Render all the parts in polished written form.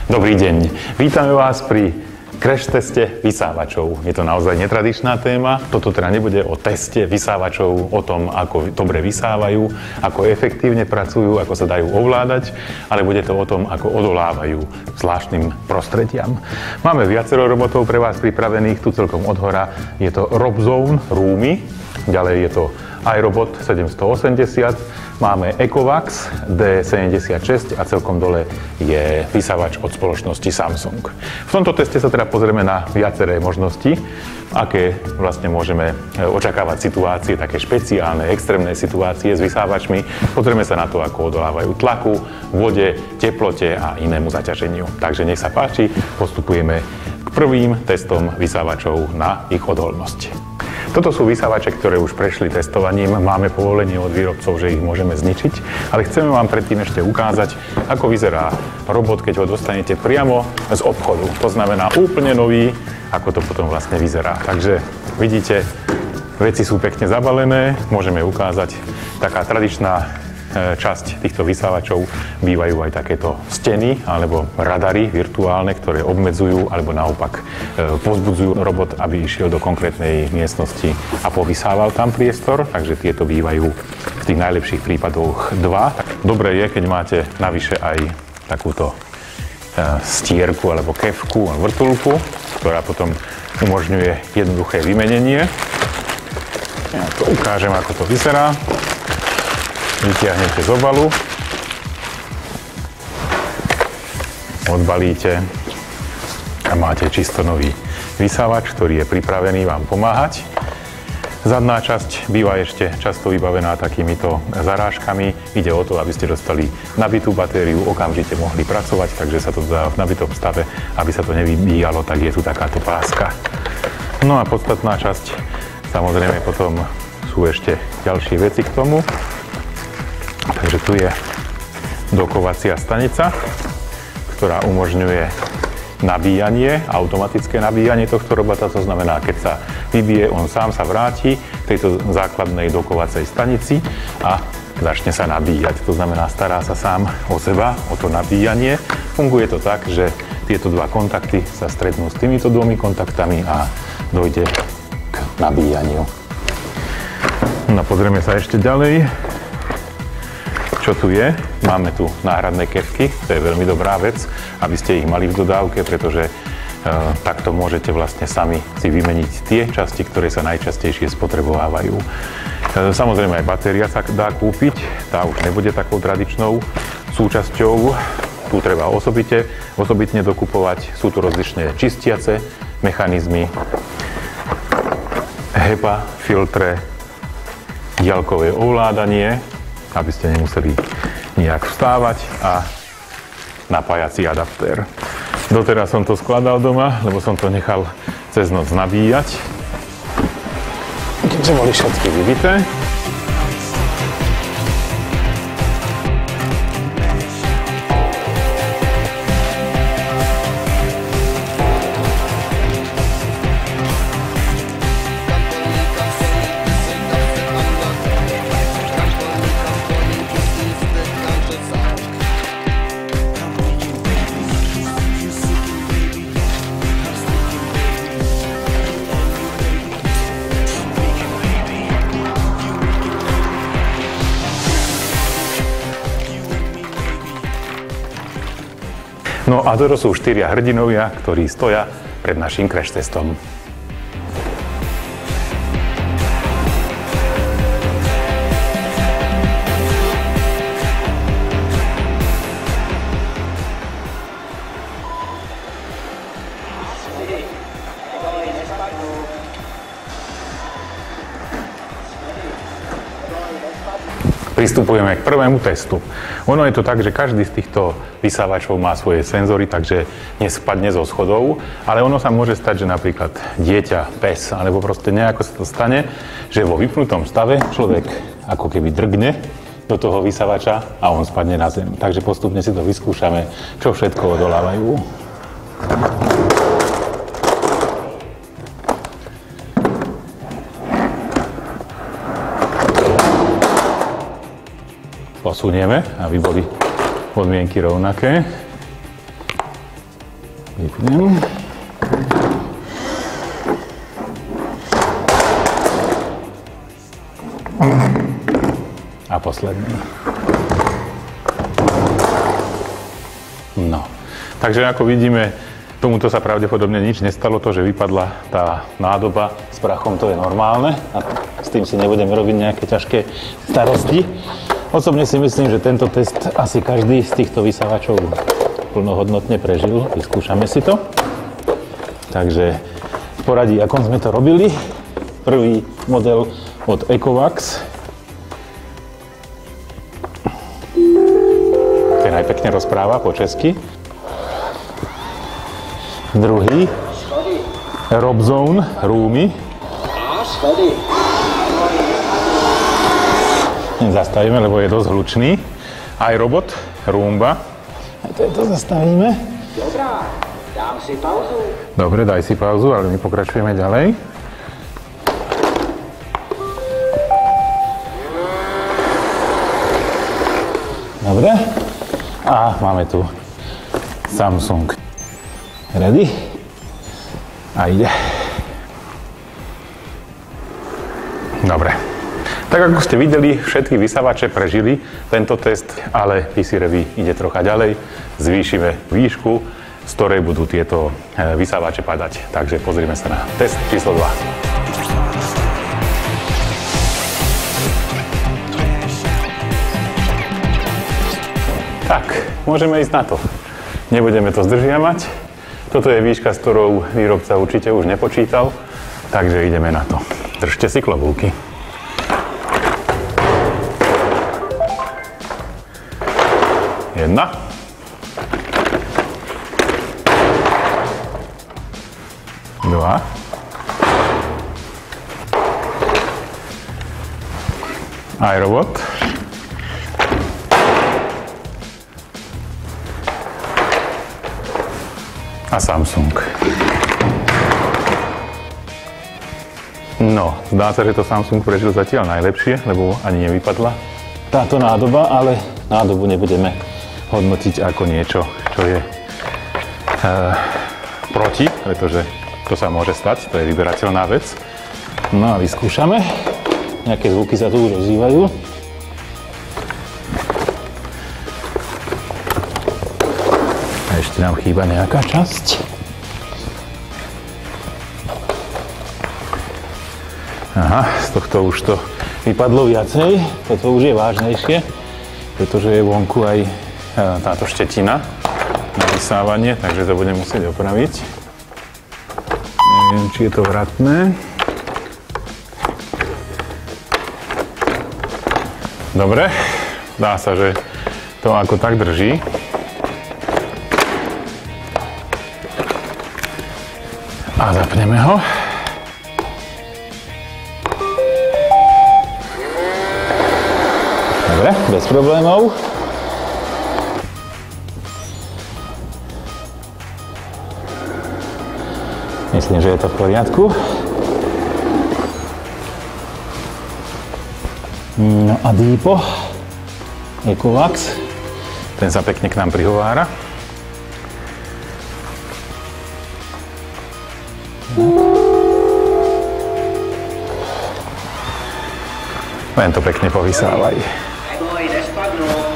Dobrý deň. Vítame vás pri crash teste vysávačov. Je to naozaj netradičná téma. Toto teda nebude o teste vysávačov, o tom, ako dobre vysávajú, ako efektívne pracujú, ako sa dajú ovládať, ale bude to o tom, ako odolávajú zvláštnym prostrediam. Máme viacero robotov pre vás pripravených, tu celkom odhora. Je to Robzone Roomy, ďalej je to iRobot 780, máme Ecovacs D76 a celkom dole je vysávač od spoločnosti Samsung. V tomto teste sa teda pozrieme na viaceré možnosti, aké vlastne môžeme očakávať situácie, také špeciálne, extrémne situácie s vysávačmi. Pozrieme sa na to, ako odolávajú tlaku, vode, teplote a inému zaťaženiu. Takže nech sa páči, postupujeme k prvým testom vysávačov na ich odolnosť. Toto sú vysávače, ktoré už prešli testovaním. Máme povolenie od výrobcov, že ich môžeme zničiť, ale chceme vám predtým ešte ukázať, ako vyzerá robot, keď ho dostanete priamo z obchodu. To znamená úplne nový, ako to potom vlastne vyzerá. Takže vidíte, veci sú pekne zabalené, môžeme ukázať. Taká tradičná časť týchto vysávačov bývajú aj takéto steny alebo radary virtuálne, ktoré obmedzujú alebo naopak povzbudzujú robot, aby išiel do konkrétnej miestnosti a povysával tam priestor. Takže tieto bývajú v tých najlepších prípadoch dva. Dobre je, keď máte navyše aj takúto stierku alebo kefku a vrtuľku, ktorá potom umožňuje jednoduché vymenenie. Ja to ukážem, ako to vyzerá. Vytiahnete z obalu, odbalíte a máte čisto nový vysávač, ktorý je pripravený vám pomáhať. Zadná časť býva ešte často vybavená takýmito zarážkami. Ide o to, aby ste dostali nabitú batériu, okamžite mohli pracovať, takže sa to dá v nabitom stave, aby sa to nevybíjalo, tak je tu takáto páska. No a podstatná časť, samozrejme potom sú ešte ďalšie veci k tomu. Takže tu je dokovacia stanica, ktorá umožňuje nabíjanie, automatické nabíjanie tohto robota. To znamená, keď sa vybije, on sám sa vráti k tejto základnej dokovacej stanici a začne sa nabíjať. To znamená, stará sa sám o seba, o to nabíjanie. Funguje to tak, že tieto dva kontakty sa stretnú s týmito dvomi kontaktami a dojde k nabíjaniu. No, pozrieme sa ešte ďalej. Čo tu je? Máme tu náhradné kefky, to je veľmi dobrá vec, aby ste ich mali v dodávke, pretože takto môžete vlastne sami si vymeniť tie časti, ktoré sa najčastejšie spotrebovávajú. Samozrejme aj batéria sa dá kúpiť, tá už nebude takou tradičnou súčasťou, tu treba osobitne dokupovať, sú tu rozličné čistiace mechanizmy, HEPA, filtre, diaľkové ovládanie, aby ste nemuseli nejak vstávať a napájací adaptér. Doteraz som to skladal doma, lebo som to nechal cez noc nabíjať, keďže boli všetky vybité. No a toto sú 4 hrdinovia, ktorí stoja pred našim crash testom. Pristupujeme k prvému testu. Ono je to tak, že každý z týchto vysávačov má svoje senzory, takže nespadne zo schodov, ale ono sa môže stať, že napríklad dieťa, pes, alebo proste nejako sa to stane, že vo vypnutom stave človek ako keby drgne do toho vysávača a on spadne na zem. Takže postupne si to vyskúšame, čo všetko odolávajú. Posunieme, aby boli podmienky rovnaké. Vypnem. A posledný. No, takže ako vidíme, tomuto sa pravdepodobne nič nestalo, to, že vypadla tá nádoba s prachom, to je normálne a s tým si nebudeme robiť nejaké ťažké starosti. Osobne si myslím, že tento test asi každý z týchto vysávačov plnohodnotne prežil. Vyskúšame si to. Takže v poradí, akom sme to robili, prvý model od Ecovacs. Ten aj pekne rozpráva po česky. Druhý, Robzone Roomy. Zastavíme, lebo je dosť hlučný. Aj robot Roomba. Aj to zastavíme. Dobrá, dám si pauzu. Dobre, daj si pauzu, ale my pokračujeme ďalej. Dobre. A máme tu Samsung. Ready? A ide. Dobre. Tak ako ste videli, všetky vysávače prežili tento test, ale PC Revy ide trocha ďalej. Zvýšime výšku, z ktorej budú tieto vysávače padať. Takže pozrime sa na test číslo 2. Tak, môžeme ísť na to. Nebudeme to zdržiavať. Toto je výška, s ktorou výrobca určite už nepočítal, takže ideme na to. Držte si klobúky. Jedna. Dva. iRobot. A Samsung. No, zdá sa, že to Samsung prežil zatiaľ najlepšie, lebo ani nevypadla táto nádoba, ale nádobu nebudeme hodnotiť ako niečo, čo je proti, pretože to sa môže stať, to je vyberateľná vec. No a vyskúšame. Nejaké zvuky sa tu už ozývajú. A ešte nám chýba nejaká časť. Aha, z tohto už to vypadlo viacej. Toto už je vážnejšie, pretože je vonku aj táto štetina na vysávanie, takže to budem musieť opraviť. Neviem, či je to vratné. Dobre, dá sa, že to ako tak drží. A zapneme ho. Dobre, bez problémov. Myslím, že je to v poriadku. No a Dýpo, Ecovacs, ten sa pekne k nám prihovára. Len to pekne povysávaj.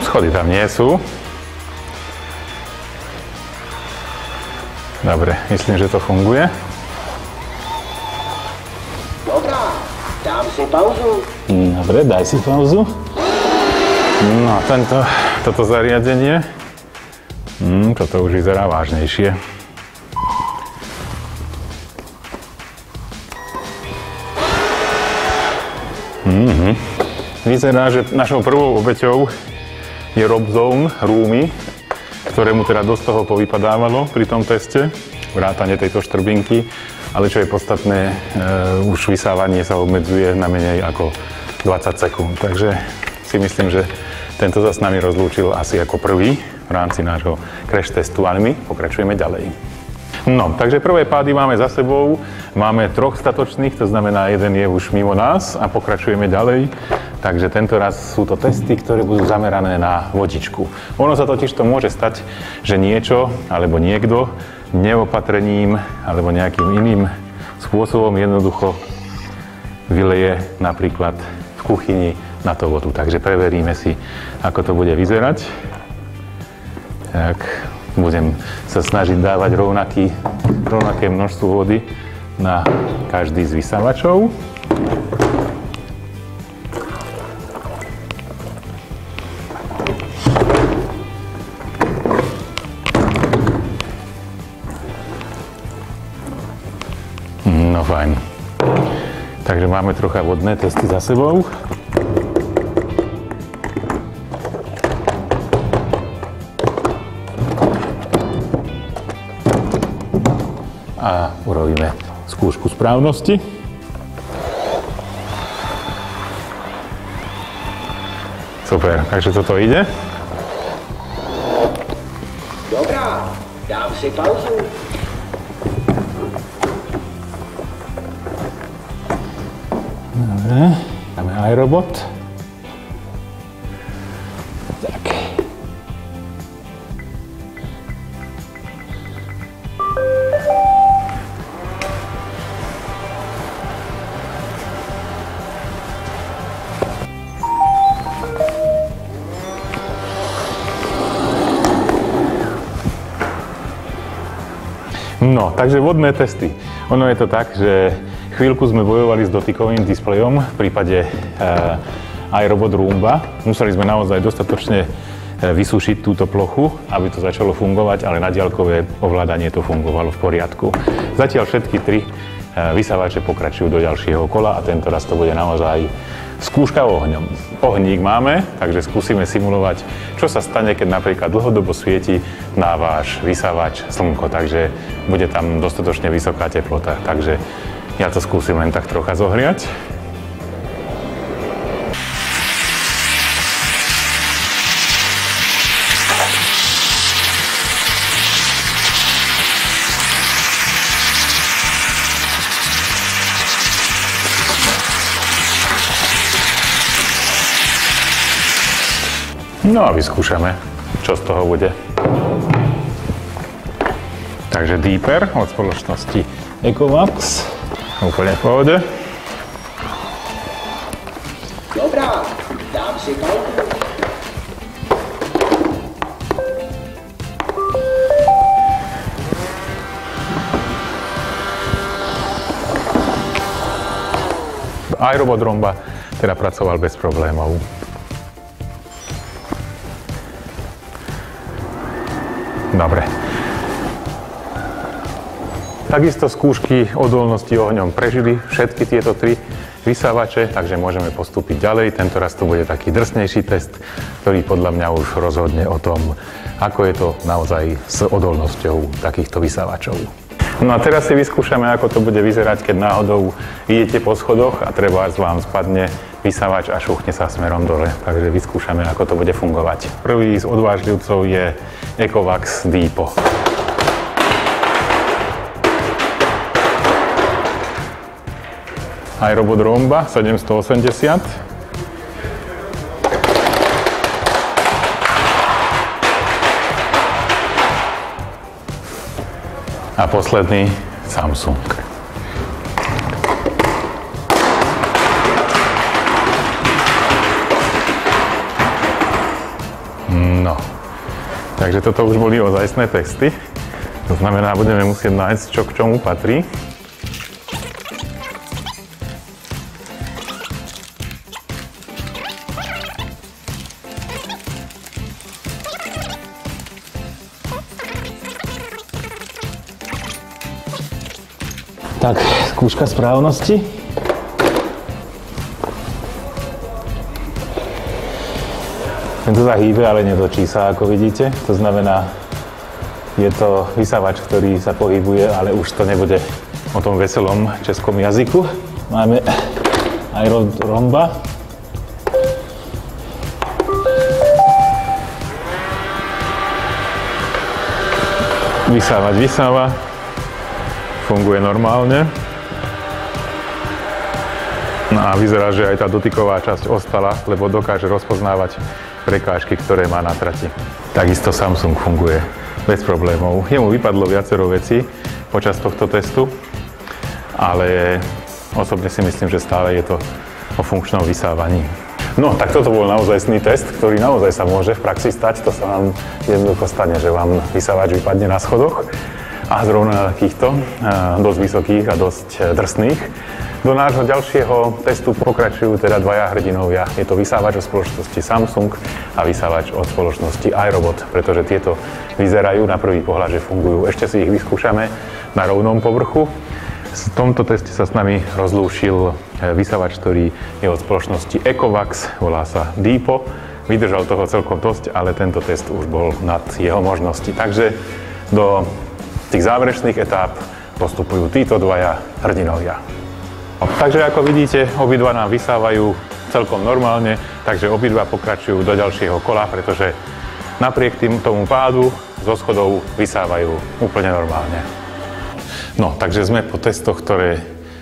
Schody tam nie sú. Dobre, myslím, že to funguje. Dobrá, dám si pauzu. Dobre, daj si pauzu. No a toto zariadenie, toto už vyzerá vážnejšie. Vyzerá, že našou prvou obeťou je Robzone Roomy, ktorému teda dosť toho povypadávalo pri tom teste, vrátane tejto štrbinky, ale čo je podstatné, už vysávanie sa obmedzuje na menej ako 20 sekúnd. Takže si myslím, že tento sa s nami rozlúčil asi ako prvý v rámci nášho crash testu, ale my pokračujeme ďalej. No, takže prvé pády máme za sebou, máme 3 statočných, to znamená, jeden je už mimo nás a pokračujeme ďalej. Takže tento raz sú to testy, ktoré budú zamerané na vodičku. Ono sa totiž to môže stať, že niečo alebo niekto neopatrením alebo nejakým iným spôsobom jednoducho vyleje napríklad v kuchyni na tú vodu. Takže preveríme si, ako to bude vyzerať. Tak budem sa snažiť dávať rovnaké množstvo vody na každý z vysávačov. No fajn. Takže máme trocha vodné testy za sebou. A urobíme skúšku správnosti. Super, takže toto ide. Dobrá, dám si pauzu. Dobre, dáme iRobot. Tak. No, takže vodné testy. Ono je to tak, že chvíľku sme bojovali s dotykovým displejom v prípade iRobot Roomba. Museli sme naozaj dostatočne vysúšiť túto plochu, aby to začalo fungovať, ale na diaľkové ovládanie to fungovalo v poriadku. Zatiaľ všetky tri vysávače pokračujú do ďalšieho kola a tento raz to bude naozaj skúška ohňom. Ohník máme, takže skúsime simulovať, čo sa stane, keď napríklad dlhodobo svieti na váš vysávač slnko, takže bude tam dostatočne vysoká teplota. Takže ja to skúsim len tak trocha zohriať. No a vyskúšame, čo z toho bude. Takže Deeper od spoločnosti Ecovacs. Úplne v pohode. Dobrá, dám si pauzu. iRobot Roomba teda pracoval bez problémov. Dobre. Takisto skúšky odolnosti ohňom prežili všetky tieto tri vysávače, takže môžeme postúpiť ďalej. Tento raz to bude taký drsnejší test, ktorý podľa mňa už rozhodne o tom, ako je to naozaj s odolnosťou takýchto vysávačov. No a teraz si vyskúšame, ako to bude vyzerať, keď náhodou idete po schodoch a trebárs vám spadne vysávač a šuchne sa smerom dole. Takže vyskúšame, ako to bude fungovať. Prvý z odvážlivcov je Ecovacs Deepo. iRobot Roomba 780. A posledný Samsung. No, takže toto už boli ozajstné testy. To znamená, budeme musieť nájsť, čo k čomu patrí. Tak, skúška správnosti. Tento sa hýbe, ale netočí sa, ako vidíte. To znamená, je to vysávač, ktorý sa pohybuje, ale už to nebude o tom veselom českom jazyku. Máme iRobot Roomba. Vysávač vysáva. Funguje normálne. No a vyzerá, že aj tá dotyková časť ostala, lebo dokáže rozpoznávať prekážky, ktoré má na trati. Takisto Samsung funguje bez problémov. Jemu vypadlo viacero vecí počas tohto testu, ale osobne si myslím, že stále je to o funkčnom vysávaní. No, tak toto bol naozajstný test, ktorý naozaj sa môže v praxi stať. To sa vám jednoducho stane, že vám vysávač vypadne na schodoch a zrovna na takýchto dosť vysokých a dosť drsných. Do nášho ďalšieho testu pokračujú teda dvaja hrdinovia. Je to vysávač od spoločnosti Samsung a vysávač od spoločnosti iRobot, pretože tieto vyzerajú na prvý pohľad, že fungujú. Ešte si ich vyskúšame na rovnom povrchu. V tomto teste sa s nami rozlúšil vysávač, ktorý je od spoločnosti Ecovacs, volá sa Deepo. Vydržal toho celkom dosť, ale tento test už bol nad jeho možnosti. Takže do tých záverečných etáp postupujú títo dvaja hrdinovia. Takže ako vidíte, obidva nám vysávajú celkom normálne, takže obidva pokračujú do ďalšieho kola, pretože napriek tomu pádu zo schodov vysávajú úplne normálne. No, takže sme po testoch, ktoré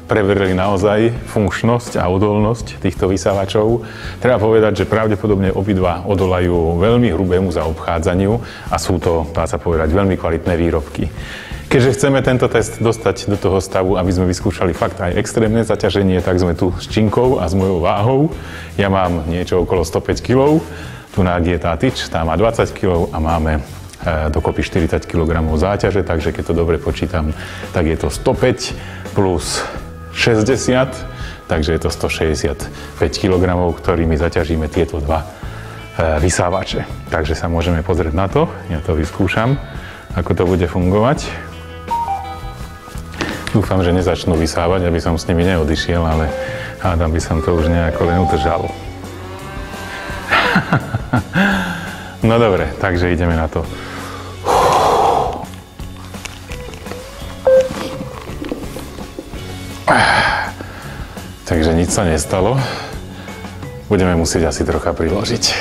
preverili naozaj funkčnosť a odolnosť týchto vysávačov. Treba povedať, že pravdepodobne obidva odolajú veľmi hrubému zaobchádzaniu a sú to, dá sa povedať, veľmi kvalitné výrobky. Keďže chceme tento test dostať do toho stavu, aby sme vyskúšali fakt aj extrémne zaťaženie, tak sme tu s Činkou a s mojou váhou. Ja mám niečo okolo 105 kg, tu je tá tyč, tá má 20 kg a máme dokopy 40 kg záťaže, takže keď to dobre počítam, tak je to 105 plus 60, takže je to 165 kg, ktorými zaťažíme tieto dva vysávače. Takže sa môžeme pozrieť na to, ja to vyskúšam, ako to bude fungovať. Dúfam, že nezačnú vysávať, aby som s nimi neodišiel, ale hádam by som to už nejako len udržal. No dobre, takže ideme na to. Takže nič sa nestalo. Budeme musieť asi trocha priložiť.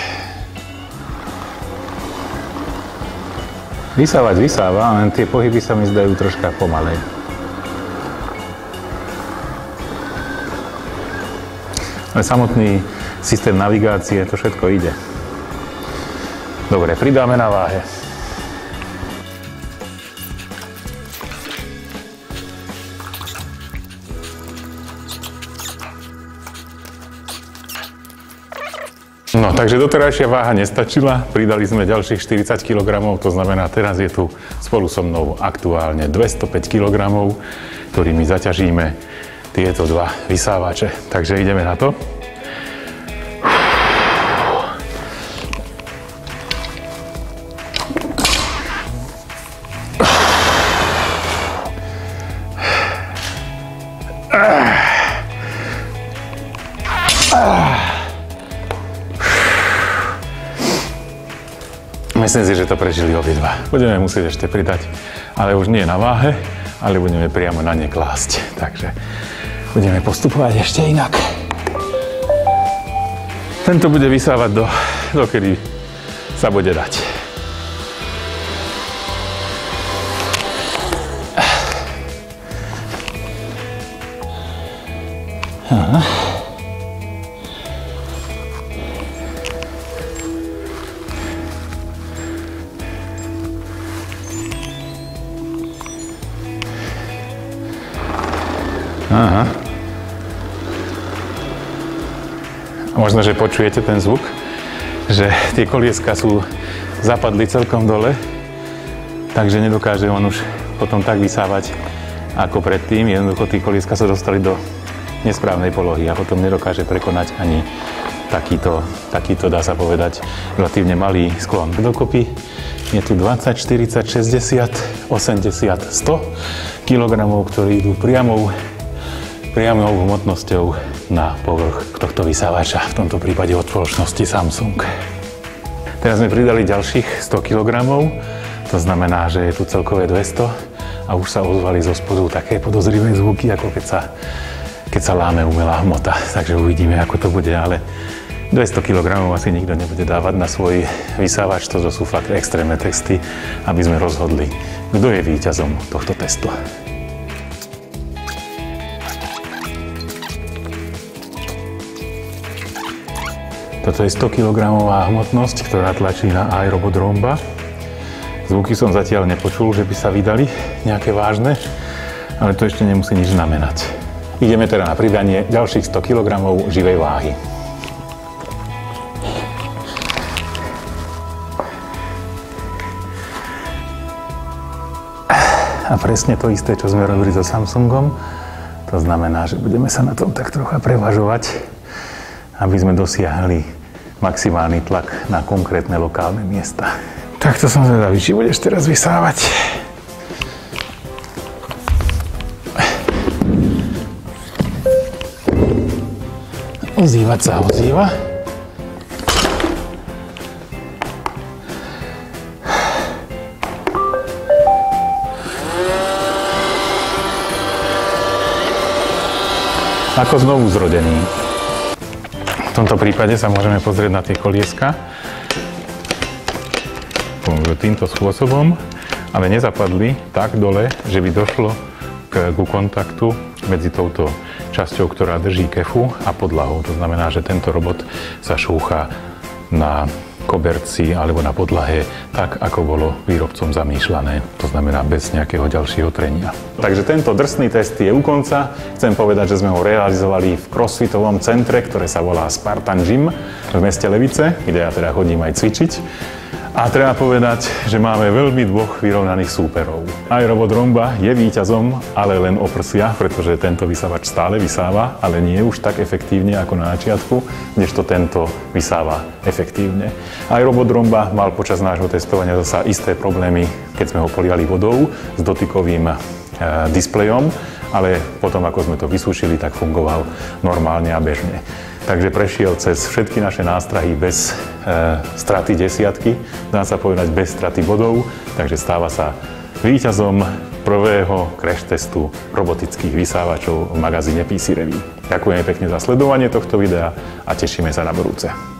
Vysávať vysáva, len tie pohyby sa mi zdajú troška pomalej. Ale samotný systém navigácie, to všetko ide. Dobre, pridáme na váhe. No, takže doterajšia váha nestačila, pridali sme ďalších 40 kg, to znamená, teraz je tu spolu so mnou aktuálne 205 kg, ktorými zaťažíme tieto dva vysávače. Takže ideme na to. Myslím si, že to prežili obidva. Budeme musieť ešte pridať, ale už nie na váhe, ale budeme priamo na ne klásť. Takže budeme postupovať ešte inak. Tento bude vysávať dokedy sa bude dať. Aha. Aha. Možno, že počujete ten zvuk, že tie kolieska zapadli celkom dole, takže nedokáže on už potom tak vysávať ako predtým. Jednoducho tie kolieska sa dostali do nesprávnej polohy a potom nedokáže prekonať ani takýto, dá sa povedať, relatívne malý sklon. Dokopy je tu 20, 40, 60, 80, 100 kg, ktorí idú priamou hmotnosťou na povrch tohto vysávača, v tomto prípade od spoločnosti Samsung. Teraz sme pridali ďalších 100 kg, to znamená, že je tu celkové 200 a už sa ozvali zo spodu také podozrivé zvuky, ako keď sa láme umelá hmota. Takže uvidíme, ako to bude, ale 200 kg asi nikto nebude dávať na svoj vysávač, to sú fakt extrémne testy, aby sme rozhodli, kto je víťazom tohto testu. Toto je 100 kg hmotnosť, ktorá tlačí na iRobot Roomba. Zvuky som zatiaľ nepočul, že by sa vydali nejaké vážne, ale to ešte nemusí nič znamenať. Ideme teda na pridanie ďalších 100 kg živej váhy. A presne to isté, čo sme robili so Samsungom. To znamená, že budeme sa na tom tak trocha prevažovať, aby sme dosiahli maximálny tlak na konkrétne lokálne miesta. Tak to som zvedavý, či budeš teraz vysávať. Ozývať sa ozýva. Ako znovu zrodený. V tomto prípade sa môžeme pozrieť na tie kolieska. Týmto spôsobom, ale nezapadli tak dole, že by došlo ku kontaktu medzi touto časťou, ktorá drží kefu a podlahou. To znamená, že tento robot sa šúcha na koberci alebo na podlahe tak, ako bolo výrobcom zamýšľané. To znamená bez nejakého ďalšieho trenia. Takže tento drsný test je u konca. Chcem povedať, že sme ho realizovali v crossfitovom centre, ktoré sa volá Spartan Gym v meste Levice, kde ja teda chodím aj cvičiť. A treba povedať, že máme veľmi dvoch vyrovnaných súperov. iRobot Romba je víťazom, ale len o prsia, pretože tento vysávač stále vysáva, ale nie už tak efektívne ako na začiatku, kdežto tento vysáva efektívne. iRobot Romba mal počas nášho testovania zasa isté problémy, keď sme ho poliali vodou s dotykovým displejom, ale potom, ako sme to vysúšili, tak fungoval normálne a bežne. Takže prešiel cez všetky naše nástrahy bez straty desiatky, dá sa povedať bez straty bodov, takže stáva sa víťazom prvého crash testu robotických vysávačov v magazíne PC Review. Ďakujeme pekne za sledovanie tohto videa a tešíme sa na budúce.